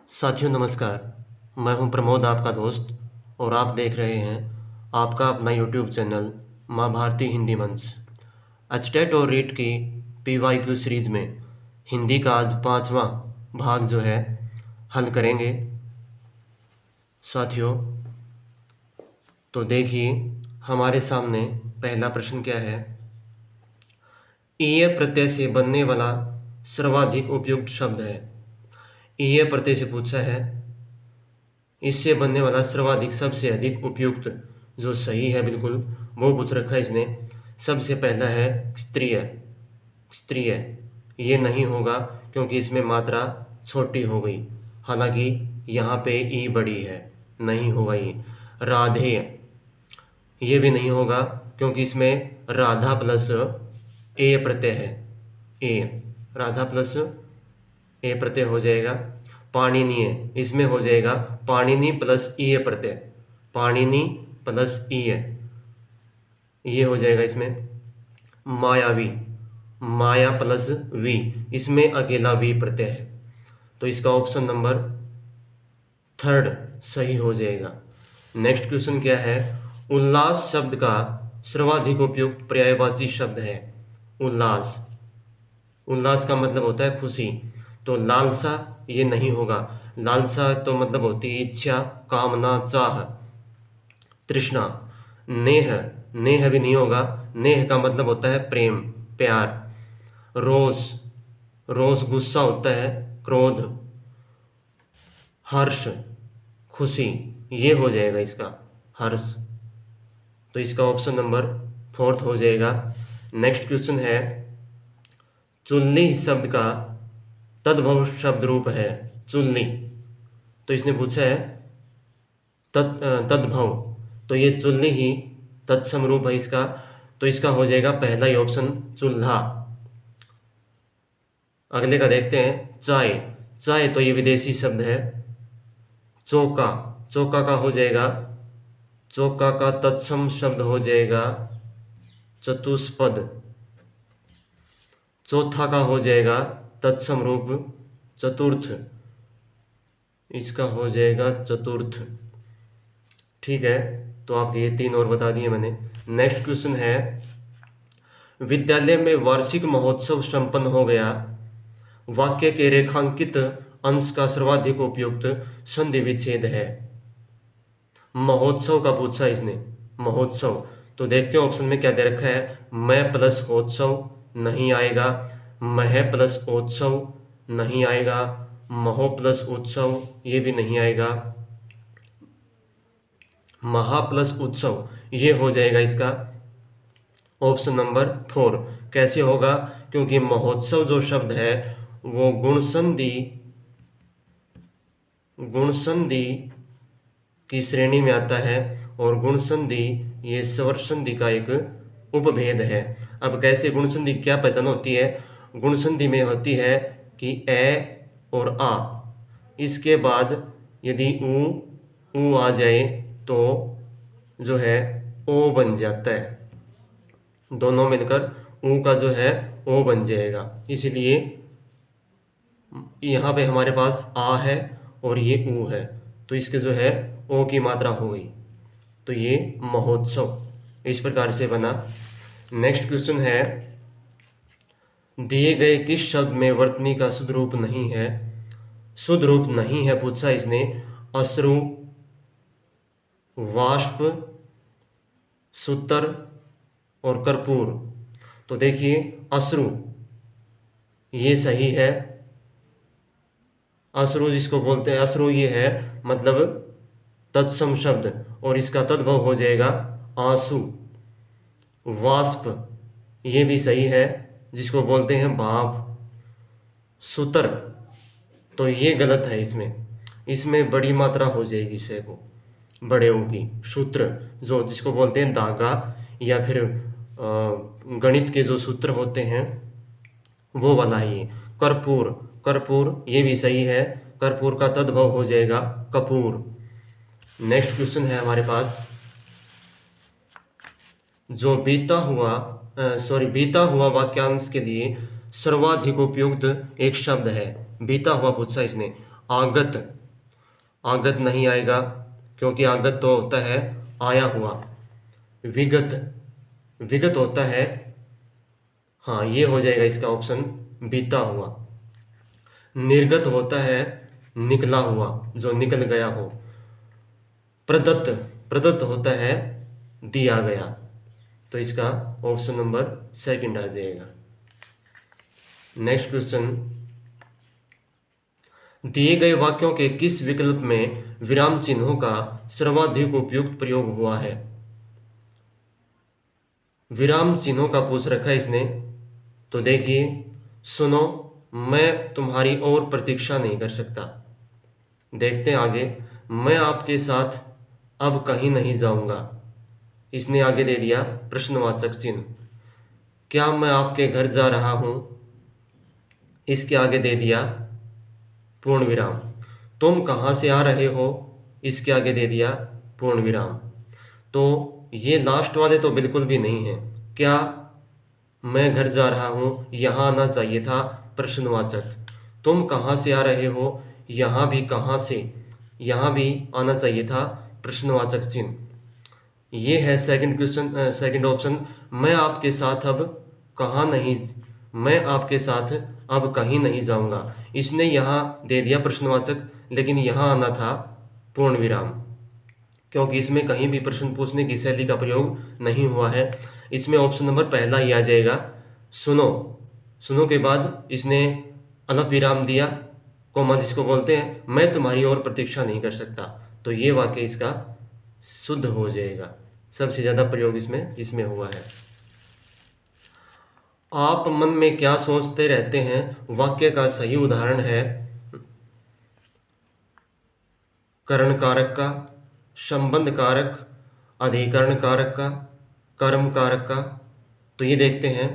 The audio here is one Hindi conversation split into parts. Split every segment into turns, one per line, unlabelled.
साथियों नमस्कार। मैं हूं प्रमोद, आपका दोस्त, और आप देख रहे हैं आपका अपना यूट्यूब चैनल माँ भारती हिंदी मंच। एचटेट और रीट की पीवाईक्यू सीरीज़ में हिंदी का आज 5वां भाग जो है हल करेंगे। साथियों तो देखिए, हमारे सामने पहला प्रश्न क्या है। ईय प्रत्यय से बनने वाला सर्वाधिक उपयुक्त शब्द है। ईय प्रत्यय से पूछा है, इससे बनने वाला सर्वाधिक सबसे अधिक उपयुक्त जो सही है बिल्कुल वो पूछ रखा है इसने। सबसे पहला है स्त्रीय। स्त्रीय ये नहीं होगा क्योंकि इसमें मात्रा छोटी हो गई, हालांकि यहाँ पे ई बड़ी है, नहीं होगा ये। राधेय ये भी नहीं होगा क्योंकि इसमें राधा प्लस ए प्रत्यय है। ए राधा प्लस ए प्रत्यय हो जाएगा। पाणिनीय इसमें हो जाएगा पाणिनि प्लस ईय प्रत्यय, पाणिनि प्लस ईय ये हो जाएगा इसमें। मायावी माया प्लस वी, इसमें अकेला वी प्रत्यय है, तो इसका ऑप्शन नंबर 3 सही हो जाएगा। नेक्स्ट क्वेश्चन क्या है। उल्लास शब्द का सर्वाधिक उपयुक्त पर्यायवाची शब्द है। उल्लास, उल्लास का मतलब होता है खुशी, तो लालसा ये नहीं होगा। लालसा तो मतलब होती है इच्छा, कामना, चाह। तृष्णा, नेह, नेह भी नहीं होगा। नेह का मतलब होता है प्रेम, प्यार। रोष, रोष गुस्सा होता है, क्रोध। हर्ष खुशी, ये हो जाएगा इसका हर्ष, तो इसका ऑप्शन नंबर 4 हो जाएगा। नेक्स्ट क्वेश्चन है। चुल्ली शब्द का तद्भव शब्द रूप है। चुल्ली, तो इसने पूछा है तद्भव, तो ये चुल्ली ही तत्सम रूप है इसका, तो इसका हो जाएगा पहला ही ऑप्शन चूल्हा। अगले का देखते हैं। चाय, चाय तो ये विदेशी शब्द है। चौका, चौका का हो जाएगा, चौका का तत्सम शब्द हो जाएगा चतुष्पद। चौथा का हो जाएगा तत्सम रूप चतुर्थ, इसका हो जाएगा चतुर्थ। ठीक है, तो आप ये 3 और बता दिए मैंने। नेक्स्ट क्वेश्चन है। विद्यालय में वार्षिक महोत्सव संपन्न हो गया। वाक्य के रेखांकित अंश का सर्वाधिक उपयुक्त संधि विच्छेद है। महोत्सव का पूछा इसने, महोत्सव, तो देखते हैं ऑप्शन में क्या दे रखा है। मैं प्लस होत्सव नहीं आएगा, मह प्लस उत्सव नहीं आएगा, महो प्लस उत्सव ये भी नहीं आएगा, महा प्लस उत्सव ये हो जाएगा इसका ऑप्शन नंबर 4। कैसे होगा, क्योंकि महोत्सव जो शब्द है वो गुण संधि की श्रेणी में आता है, और गुण संधि ये स्वर संधि का एक उपभेद है। अब कैसे गुण संधि क्या पहचान होती है। गुण संधि में होती है कि ए और आ, इसके बाद यदि ऊ आ जाए तो जो है ओ बन जाता है, दोनों मिलकर ऊ का जो है ओ बन जाएगा। इसलिए यहाँ पे हमारे पास आ है और ये ऊ है, तो इसके जो है ओ की मात्रा हो गई, तो ये महोत्सव इस प्रकार से बना। नेक्स्ट क्वेश्चन है। दिए गए किस शब्द में वर्तनी का शुद्ध रूप नहीं है। शुद्ध रूप नहीं है पूछा इसने। अश्रु, वाष्प, सूत्र और कर्पूर, तो देखिए अश्रु ये सही है। अश्रु जिसको बोलते हैं, अश्रु ये है मतलब तत्सम शब्द, और इसका तद्भव हो जाएगा आंसू। वाष्प ये भी सही है, जिसको बोलते हैं भाप। सूत्र तो ये गलत है, इसमें बड़ी मात्रा हो जाएगी से को बड़े ओ की। सूत्र जो जिसको बोलते हैं धागा, या फिर गणित के जो सूत्र होते हैं वो वाला है ये। कर्पूर, कर्पूर ये भी सही है, कर्पूर का तद्भव हो जाएगा कपूर। नेक्स्ट क्वेश्चन है हमारे पास। जो बीता हुआ वाक्यांश के लिए सर्वाधिक उपयुक्त एक शब्द है। बीता हुआ पूछा इसने। आगत, आगत नहीं आएगा क्योंकि आगत तो होता है आया हुआ। विगत, विगत होता है, हाँ ये हो जाएगा इसका ऑप्शन बीता हुआ। निर्गत होता है निकला हुआ, जो निकल गया हो। प्रदत्त, प्रदत्त होता है दिया गया। तो इसका ऑप्शन नंबर सेकंड आ जाएगा। नेक्स्ट क्वेश्चन, दिए गए वाक्यों के किस विकल्प में विराम चिन्हों का सर्वाधिक उपयुक्त प्रयोग हुआ है? विराम चिन्हों का पूछ रखा है इसने, तो देखिए, सुनो मैं तुम्हारी और प्रतीक्षा नहीं कर सकता। देखते हैं आगे, मैं आपके साथ अब कहीं नहीं जाऊंगा। इसने आगे दे दिया प्रश्नवाचक चिन्ह। क्या मैं आपके घर जा रहा हूं? इसके आगे दे दिया पूर्ण विराम। तुम कहाँ से आ रहे हो? इसके आगे दे दिया पूर्ण विराम। तो ये लास्ट वाले तो बिल्कुल भी नहीं है। क्या मैं घर जा रहा हूँ, यहाँ आना चाहिए था प्रश्नवाचक। तुम कहाँ से आ रहे हो, यहाँ भी कहाँ से, यहाँ भी आना चाहिए था प्रश्नवाचक चिन्ह। ये है सेकंड क्वेश्चन, सेकंड ऑप्शन, मैं आपके साथ अब कहाँ नहीं, मैं आपके साथ अब कहीं नहीं जाऊंगा। इसने यहाँ दे दिया प्रश्नवाचक, लेकिन यहाँ आना था पूर्ण विराम, क्योंकि इसमें कहीं भी प्रश्न पूछने की शैली का प्रयोग नहीं हुआ है। इसमें ऑप्शन नंबर पहला ही आ जाएगा, सुनो। सुनो के बाद इसने अलग विराम दिया, कोमा जिसको बोलते हैं, मैं तुम्हारी और प्रतीक्षा नहीं कर सकता। तो ये वाक्य इसका शुद्ध हो जाएगा। सबसे ज़्यादा प्रयोग इसमें हुआ है। आप मन में क्या सोचते रहते हैं वाक्य का सही उदाहरण है करण कारक का, संबंध कारक, अधिकरण कारक का, कर्म कारक का। तो ये देखते हैं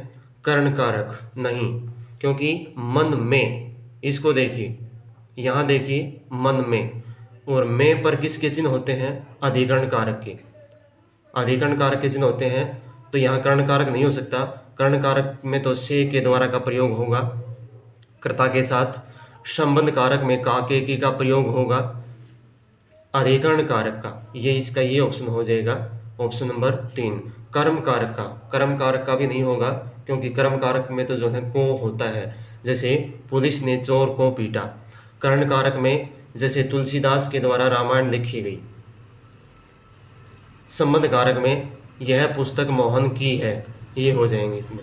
करण कारक नहीं, क्योंकि मन में, इसको देखिए, यहाँ देखिए मन में, और में पर किसके चिन्ह होते हैं? अधिकरण कारक के, अधिकरण कारक के चिन्ह होते हैं। तो यहाँ कर्ण कारक नहीं हो सकता। कर्ण कारक में तो से के द्वारा का प्रयोग होगा कर्ता के साथ। संबंध कारक में का के की का प्रयोग होगा। अधिकरण कारक का, ये इसका ये ऑप्शन हो जाएगा, ऑप्शन नंबर 3। कर्म कारक का, कर्म कारक का भी नहीं होगा, क्योंकि कर्म कारक में तो जो है को होता है, जैसे पुलिस ने चोर को पीटा। कर्ण कारक में जैसे तुलसीदास के द्वारा रामायण लिखी गई। संबंध कारक में यह पुस्तक मोहन की है, ये हो जाएंगे इसमें।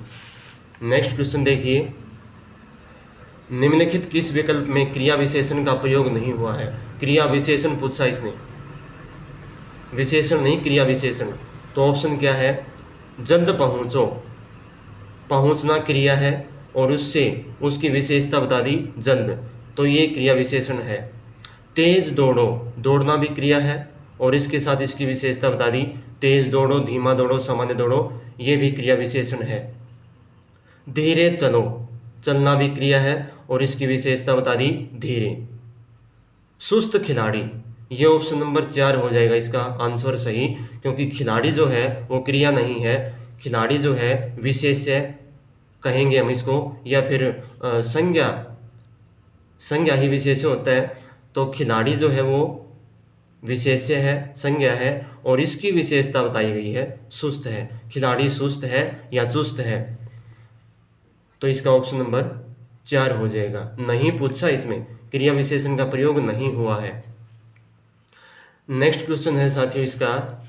नेक्स्ट क्वेश्चन देखिए, निम्नलिखित किस विकल्प में क्रिया विशेषण का प्रयोग नहीं हुआ है? क्रिया विशेषण पूछा इसने, विशेषण नहीं क्रिया विशेषण। तो ऑप्शन क्या है? जल्द पहुँचो, पहुँचना क्रिया है और उससे उसकी विशेषता बता दी जल्द, तो ये क्रिया विशेषण है। तेज दौड़ो, दौड़ना भी क्रिया है और इसके साथ इसकी विशेषता बता दी, तेज दौड़ो, धीमा दौड़ो, सामान्य दौड़ो, ये भी क्रिया विशेषण है। धीरे चलो, चलना भी क्रिया है और इसकी विशेषता बता दी धीरे। सुस्त खिलाड़ी, ये ऑप्शन नंबर 4 हो जाएगा इसका आंसर सही, क्योंकि खिलाड़ी जो है वो क्रिया नहीं है, खिलाड़ी जो है विशेष्य कहेंगे हम इसको, या फिर संज्ञा, संज्ञा ही विशेष्य होता है। तो खिलाड़ी जो है वो विशेष्य है, संज्ञा है, और इसकी विशेषता बताई गई है सुस्त है। खिलाड़ी सुस्त है या चुस्त है, तो इसका ऑप्शन नंबर 4 हो जाएगा। नहीं पूछा, इसमें क्रिया विशेषण का प्रयोग नहीं हुआ है। नेक्स्ट क्वेश्चन है साथियों इसका,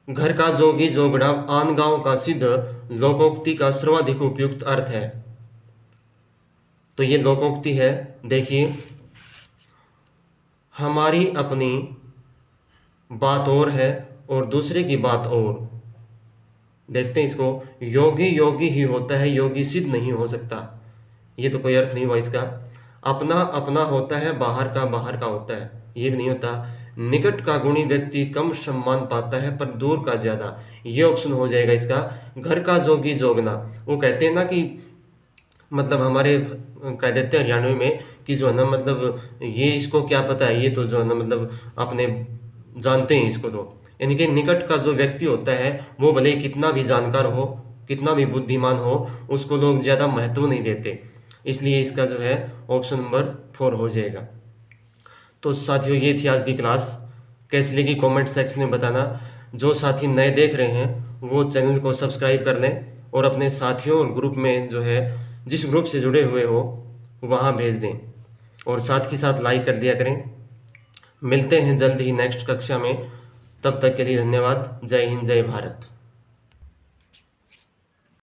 घर का जोगी जोगड़ा आन गांव का सिद्ध लोकोक्ति का सर्वाधिक उपयुक्त अर्थ है। तो ये लोकोक्ति है, देखिए, हमारी अपनी बात और है और दूसरे की बात और। देखते हैं इसको, योगी योगी ही होता है, योगी सिद्ध नहीं हो सकता, ये तो कोई अर्थ नहीं हुआ इसका। अपना अपना होता है, बाहर का होता है, ये भी नहीं होता। निकट का गुणी व्यक्ति कम सम्मान पाता है पर दूर का ज्यादा, ये ऑप्शन हो जाएगा इसका। घर का जोगी जोगना, वो कहते हैं ना कि मतलब हमारे कह देते हैं हरियाणवी में कि जो है ना, मतलब ये इसको क्या पता है, ये तो जो है ना मतलब अपने जानते हैं इसको। तो यानी कि निकट का जो व्यक्ति होता है वो भले ही कितना भी जानकार हो, कितना भी बुद्धिमान हो, उसको लोग ज़्यादा महत्व नहीं देते। इसलिए इसका जो है ऑप्शन नंबर 4 हो जाएगा। तो साथियों ये थी आज की क्लास। कैसी लगी कमेंट सेक्शन में बताना। जो साथी नए देख रहे हैं वो चैनल को सब्सक्राइब कर लें और अपने साथियों और ग्रुप में जो है जिस ग्रुप से जुड़े हुए हो वहाँ भेज दें और साथ ही साथ लाइक कर दिया करें। मिलते हैं जल्द ही नेक्स्ट कक्षा में। तब तक के लिए धन्यवाद। जय हिंद, जय भारत।